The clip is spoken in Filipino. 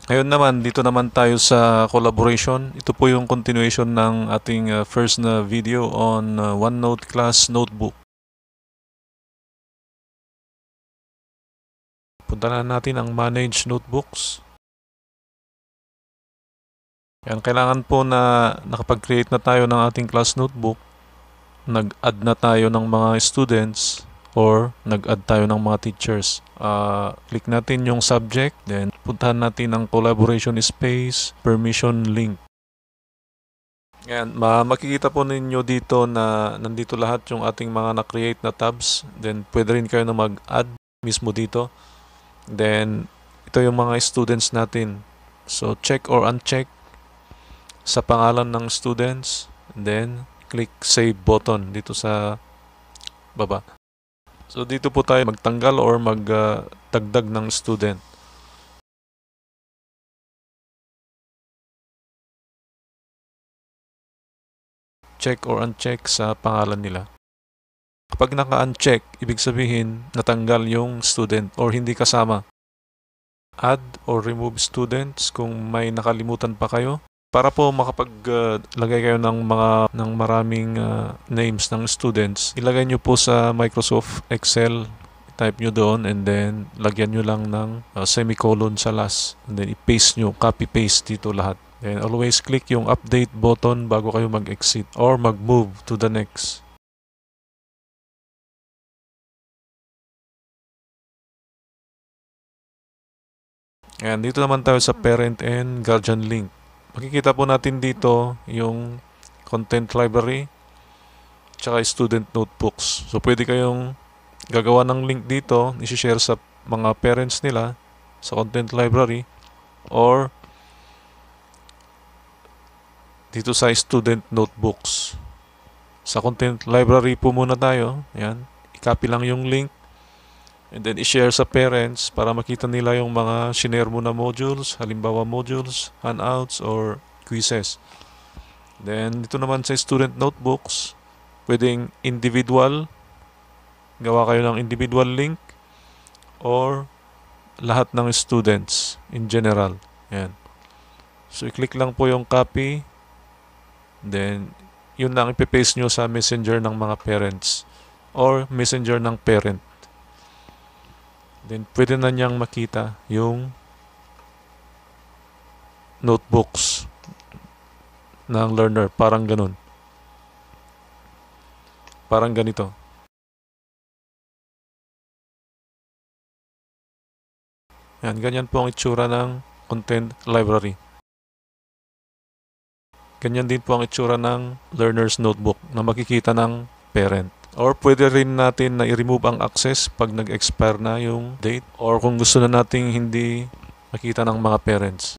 Ngayon naman, dito naman tayo sa collaboration. Ito po yung continuation ng ating first na video on OneNote Class Notebook. Punta na natin ang Manage Notebooks. Yan, kailangan po na nakapag-create na tayo ng ating class notebook. Nag-add na tayo ng mga students or nag-add tayo ng mga teachers. Click natin yung subject, then puntahan natin ang collaboration space, permission link. Yan, makikita po ninyo dito na nandito lahat yung ating mga na-create na tabs. Then pwede rin kayo na mag-add mismo dito. Then ito yung mga students natin. So check or uncheck sa pangalan ng students. Then click save button dito sa baba. So dito po tayo magtanggal or magdagdag ng student. Check or uncheck sa pangalan nila. Kapag naka-uncheck, ibig sabihin natanggal yung student or hindi kasama. Add or remove students kung may nakalimutan pa kayo. Para po makapaglagay kayo ng maraming names ng students, ilagay nyo po sa Microsoft Excel, type nyo doon, and then lagyan nyo lang ng semicolon sa last. And then i-paste nyo, copy-paste dito lahat. Then always click yung update button bago kayo mag-exit or mag-move to the next. Ayan, dito naman tayo sa parent and guardian link. Makikita po natin dito yung content library tsaka student notebooks. So pwede kayong gagawa ng link dito, i-share sa mga parents nila sa content library or dito sa student notebooks. Sa content library po muna tayo. Ayan, i-copy lang yung link and then i-share sa parents para makita nila yung mga shinare mo na modules, halimbawa modules, handouts, or quizzes. Then, dito naman sa student notebooks, pwedeng individual, gawa kayo ng individual link, or lahat ng students in general. Ayan. So, i-click lang po yung copy, then, yun lang ipipaste nyo sa messenger ng mga parents or messenger ng parent. Then, pwede na niyang makita yung notebooks ng learner. Parang ganun. Parang ganito. Yan, ganyan po ang itsura ng content library. Ganyan din po ang itsura ng learner's notebook na makikita ng parent. Or pwede rin natin na i-remove ang access pag nag-expire na yung date or kung gusto na nating hindi makita ng mga parents.